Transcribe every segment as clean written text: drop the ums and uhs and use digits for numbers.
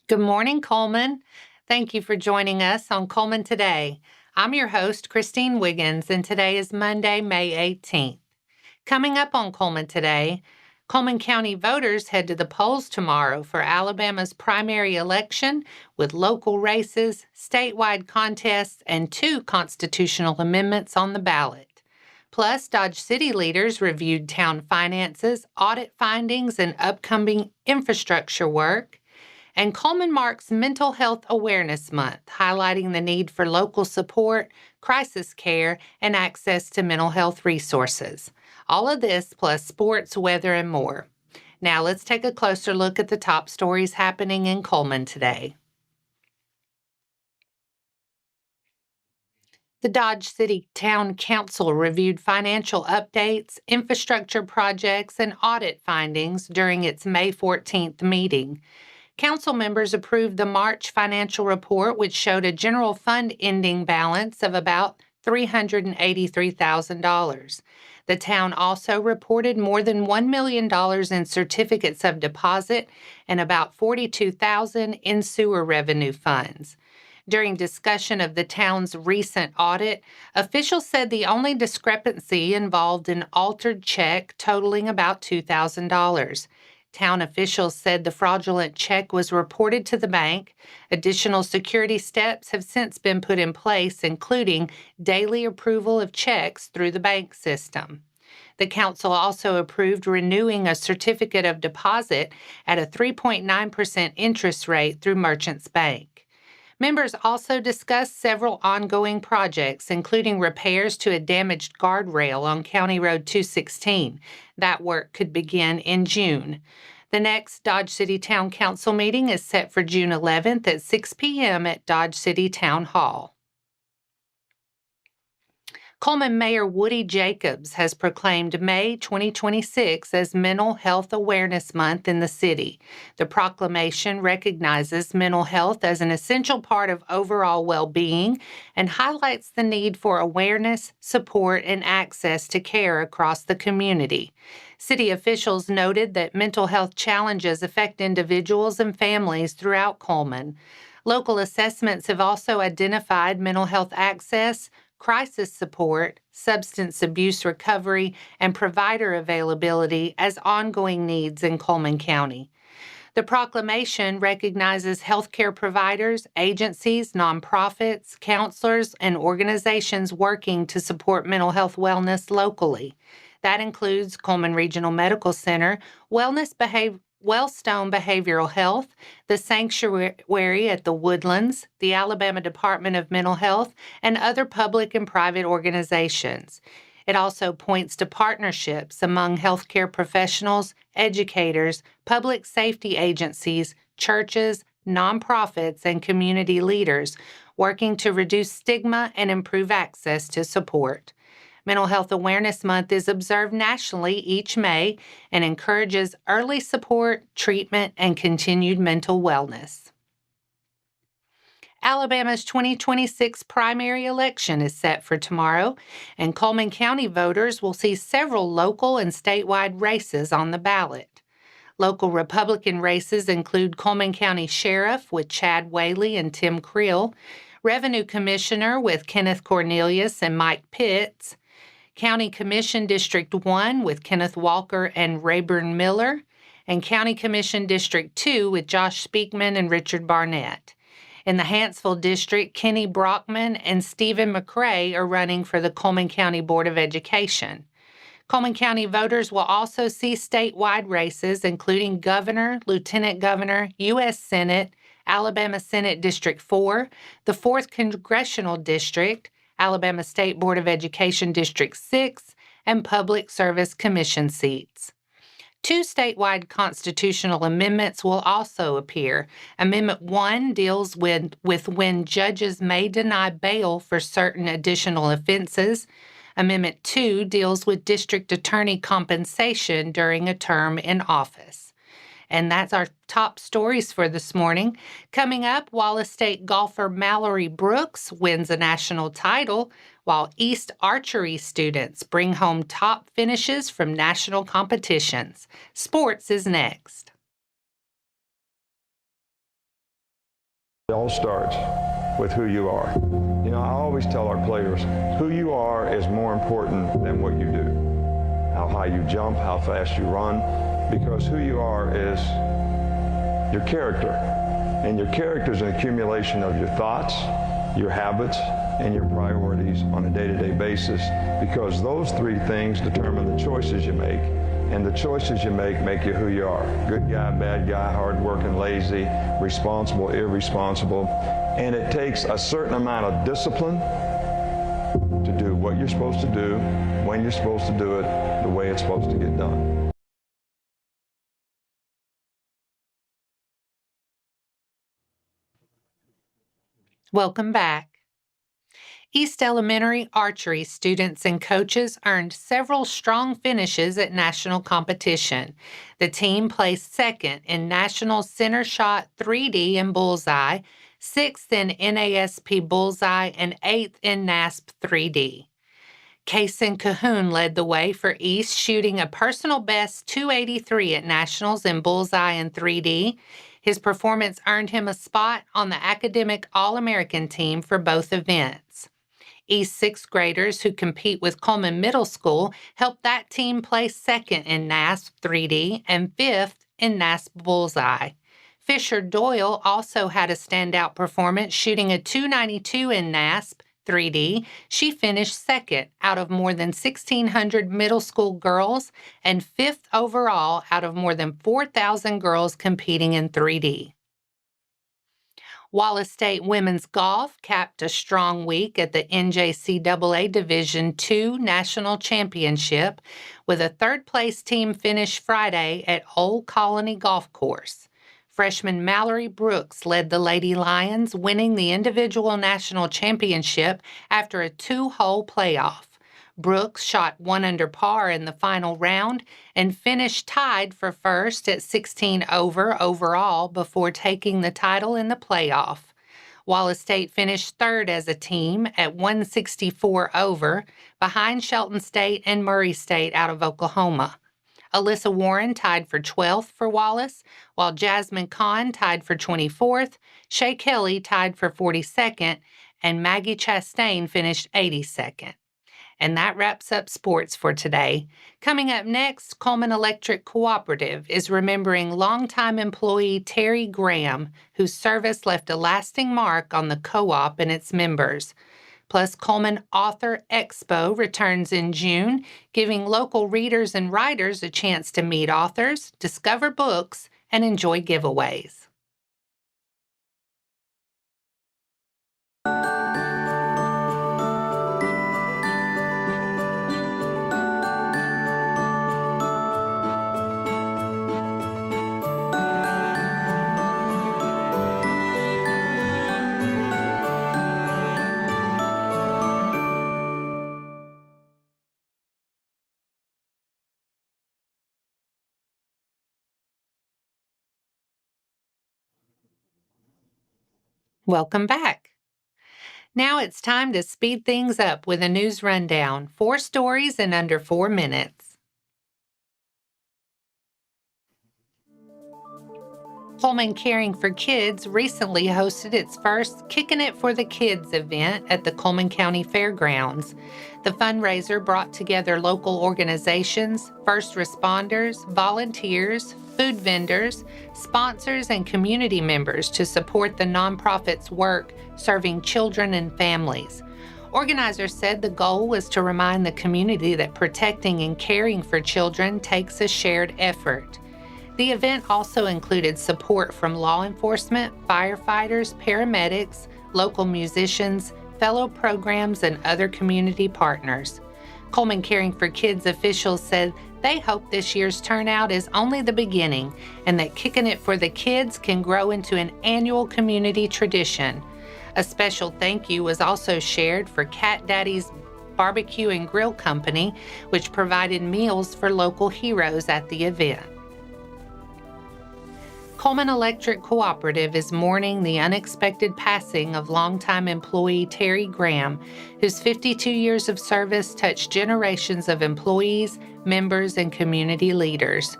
Good morning, Cullman. Thank you for joining us on Cullman Today. I'm your host, Christine Wiggins, and today is Monday, May 18th. Coming up on Cullman Today, Cullman County voters head to the polls tomorrow for Alabama's primary election with local races, statewide contests, and 2 constitutional amendments on the ballot. Plus, Dodge City leaders reviewed town finances, audit findings, and upcoming infrastructure work. And Cullman marks Mental Health Awareness Month, highlighting the need for local support, crisis care, and access to mental health resources. All of this plus sports, weather, and more. Now let's take a closer look at the top stories happening in Cullman today. The Dodge City Town Council reviewed financial updates, infrastructure projects, and audit findings during its May 14th meeting. Council members approved the March financial report, which showed a general fund ending balance of about $383,000. The town also reported more than $1 million in certificates of deposit and about $42,000 in sewer revenue funds. During discussion of the town's recent audit, officials said the only discrepancy involved an altered check totaling about $2,000. Town officials said the fraudulent check was reported to the bank. Additional security steps have since been put in place, including daily approval of checks through the bank system. The council also approved renewing a certificate of deposit at a 3.9% interest rate through Merchants Bank. Members also discussed several ongoing projects, including repairs to a damaged guardrail on County Road 216. That work could begin in June. The next Dodge City Town Council meeting is set for June 11th at 6 p.m. at Dodge City Town Hall. Cullman Mayor Woody Jacobs has proclaimed May 2026 as Mental Health Awareness Month in the city. The proclamation recognizes mental health as an essential part of overall well-being and highlights the need for awareness, support, and access to care across the community. City officials noted that mental health challenges affect individuals and families throughout Cullman. Local assessments have also identified mental health access, crisis support, substance abuse recovery, and provider availability as ongoing needs in Cullman County. The proclamation recognizes healthcare providers, agencies, nonprofits, counselors, and organizations working to support mental health wellness locally. That includes Cullman Regional Medical Center, Wellstone Behavioral Health, the Sanctuary at the Woodlands, the Alabama Department of Mental Health, and other public and private organizations. It also points to partnerships among healthcare professionals, educators, public safety agencies, churches, nonprofits, and community leaders working to reduce stigma and improve access to support. Mental Health Awareness Month is observed nationally each May and encourages early support, treatment, and continued mental wellness. Alabama's 2026 primary election is set for tomorrow, and Cullman County voters will see several local and statewide races on the ballot. Local Republican races include Cullman County Sheriff with Chad Whaley and Tim Creel, Revenue Commissioner with Kenneth Cornelius and Mike Pitts, County Commission District 1 with Kenneth Walker and Rayburn Miller, and County Commission District 2 with Josh Speakman and Richard Barnett. In the Hanceville District, Kenny Brockman and Stephen McRae are running for the Cullman County Board of Education. Cullman County voters will also see statewide races, including Governor, Lieutenant Governor, U.S. Senate, Alabama Senate District 4, the 4th Congressional District, Alabama State Board of Education District 6, and Public Service Commission seats. 2 statewide constitutional amendments will also appear. Amendment 1 deals with when judges may deny bail for certain additional offenses. Amendment 2 deals with district attorney compensation during a term in office. And that's our top stories for this morning. Coming up, Wallace State golfer Mallory Brooks wins a national title, while East archery students bring home top finishes from national competitions. Sports is next. It all starts with who you are. You know, I always tell our players, who you are is more important than what you do. How high you jump, how fast you run, because who you are is your character. And your character is an accumulation of your thoughts, your habits, and your priorities on a day-to-day basis, because those three things determine the choices you make. And the choices you make you who you are. Good guy, bad guy, hardworking, lazy, responsible, irresponsible. And it takes a certain amount of discipline to do what you're supposed to do, when you're supposed to do it, the way it's supposed to get done. Welcome back. East Elementary archery students and coaches earned several strong finishes at national competition. The team placed second in National Center Shot 3D and Bullseye, sixth in NASP Bullseye, and eighth in NASP 3D. Kickin Cahoon led the way for East, shooting a personal best 283 at Nationals in Bullseye and 3D. His performance earned him a spot on the academic All-American team for both events. East sixth graders who compete with Cullman Middle School helped that team place second in NASP 3D and fifth in NASP Bullseye. Fisher Doyle also had a standout performance, shooting a 292 in NASP 3D. She finished second out of more than 1,600 middle school girls and fifth overall out of more than 4,000 girls competing in 3D. Wallace State women's golf capped a strong week at the NJCAA Division II National Championship with a third-place team finish Friday at Old Colony Golf Course. Freshman Mallory Brooks led the Lady Lions, winning the individual national championship after a two-hole playoff. Brooks shot 1 under par in the final round and finished tied for first at 16 over overall before taking the title in the playoff. Wallace State finished third as a team at 164 over, behind Shelton State and Murray State out of Oklahoma. Alyssa Warren tied for 12th for Wallace, while Jasmine Kahn tied for 24th, Shay Kelly tied for 42nd, and Maggie Chastain finished 82nd. And that wraps up sports for today. Coming up next, Cullman Electric Cooperative is remembering longtime employee Terry Graham, whose service left a lasting mark on the co-op and its members. Plus, Cullman Author Expo returns in June, giving local readers and writers a chance to meet authors, discover books, and enjoy giveaways. Welcome back. Now it's time to speed things up with a news rundown. 4 stories in under 4 minutes. Cullman Caring for Kids recently hosted its first Kickin' It for the Kids event at the Cullman County Fairgrounds. The fundraiser brought together local organizations, first responders, volunteers, food vendors, sponsors, and community members to support the nonprofit's work serving children and families. Organizers said the goal was to remind the community that protecting and caring for children takes a shared effort. The event also included support from law enforcement, firefighters, paramedics, local musicians, fellow programs, and other community partners. Cullman Caring for Kids officials said they hope this year's turnout is only the beginning and that Kickin' It for the Kids can grow into an annual community tradition. A special thank you was also shared for Cat Daddy's Barbecue and Grill Company, which provided meals for local heroes at the event. Cullman Electric Cooperative is mourning the unexpected passing of longtime employee Terry Graham, whose 52 years of service touched generations of employees, members, and community leaders.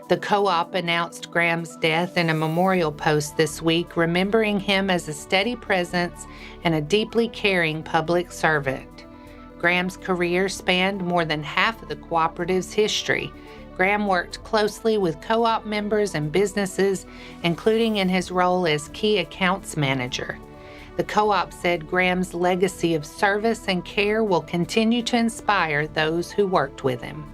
The co-op announced Graham's death in a memorial post this week, remembering him as a steady presence and a deeply caring public servant. Graham's career spanned more than half of the cooperative's history. Graham worked closely with co-op members and businesses, including in his role as key accounts manager. The co-op said Graham's legacy of service and care will continue to inspire those who worked with him.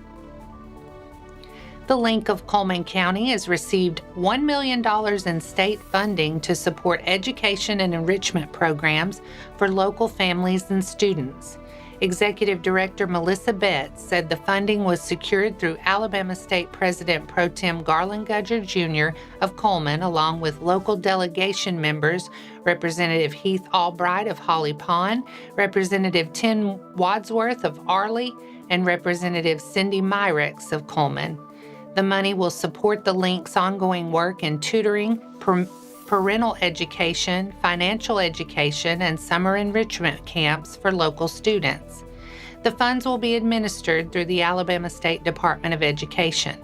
The Link of Cullman County has received $1 million in state funding to support education and enrichment programs for local families and students. Executive Director Melissa Betts said the funding was secured through Alabama State President Pro Tem Garland Gudger Jr. of Cullman, along with local delegation members Representative Heath Albright of Holly Pond, Representative Tim Wadsworth of Arley, and Representative Cindy Myrex of Cullman. The money will support the Link's ongoing work in tutoring, parental education, financial education, and summer enrichment camps for local students. The funds will be administered through the Alabama State Department of Education.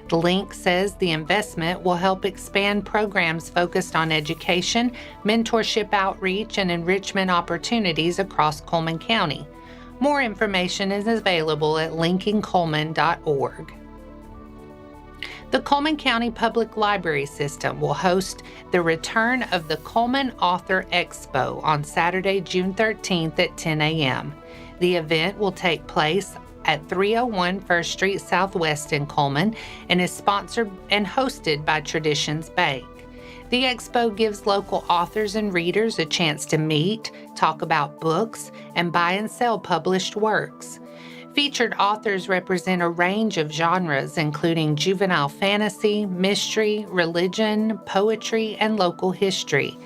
The Link says the investment will help expand programs focused on education, mentorship outreach, and enrichment opportunities across Cullman County. More information is available at linkingcullman.org. The Cullman County Public Library System will host the return of the Cullman Author Expo on Saturday, June 13th at 10 a.m. The event will take place at 301 First Street Southwest in Cullman and is sponsored and hosted by Traditions Bank. The expo gives local authors and readers a chance to meet, talk about books, and buy and sell published works. Featured authors represent a range of genres, including juvenile fantasy, mystery, religion, poetry, and local history.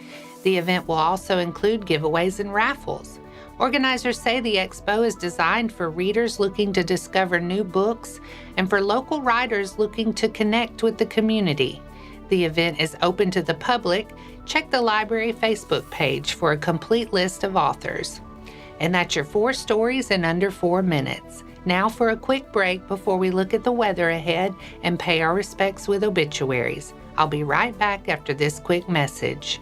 The event will also include giveaways and raffles. Organizers say the expo is designed for readers looking to discover new books and for local writers looking to connect with the community. The event is open to the public. Check the library Facebook page for a complete list of authors. And that's your 4 stories in under 4 minutes. Now for a quick break before we look at the weather ahead and pay our respects with obituaries. I'll be right back after this quick message.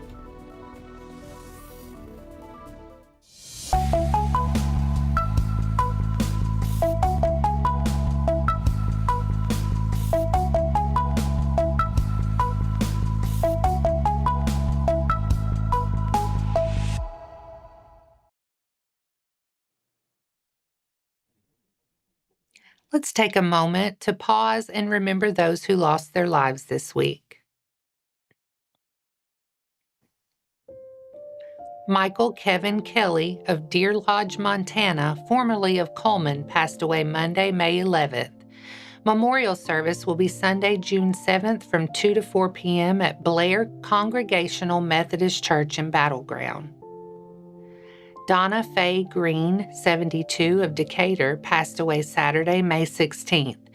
Let's take a moment to pause and remember those who lost their lives this week. Michael Kevin Kelly of Deer Lodge, Montana, formerly of Cullman, passed away Monday, May 11th. Memorial service will be Sunday, June 7th from 2 to 4 p.m. at Blair Congregational Methodist Church in Battleground. Donna Faye Green, 72, of Decatur, passed away Saturday, May 16th.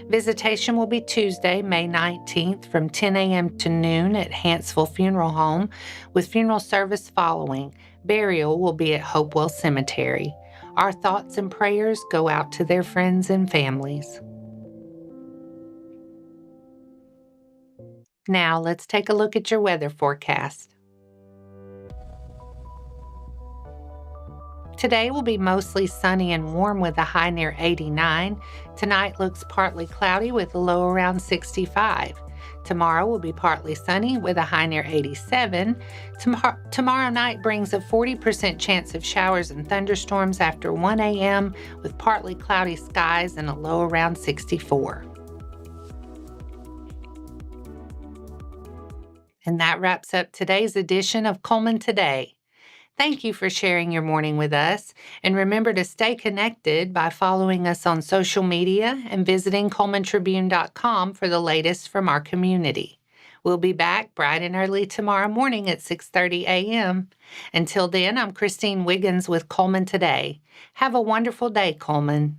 Visitation will be Tuesday, May 19th from 10 a.m. to noon at Hanceville Funeral Home, with funeral service following. Burial will be at Hopewell Cemetery. Our thoughts and prayers go out to their friends and families. Now let's take a look at your weather forecast. Today will be mostly sunny and warm with a high near 89. Tonight looks partly cloudy with a low around 65. Tomorrow will be partly sunny with a high near 87. Tomorrow night brings a 40% chance of showers and thunderstorms after 1 a.m. with partly cloudy skies and a low around 64. And that wraps up today's edition of Cullman Today. Thank you for sharing your morning with us, and remember to stay connected by following us on social media and visiting CullmanTribune.com for the latest from our community. We'll be back bright and early tomorrow morning at 6:30 a.m. Until then, I'm Christine Wiggins with Cullman Today. Have a wonderful day, Cullman.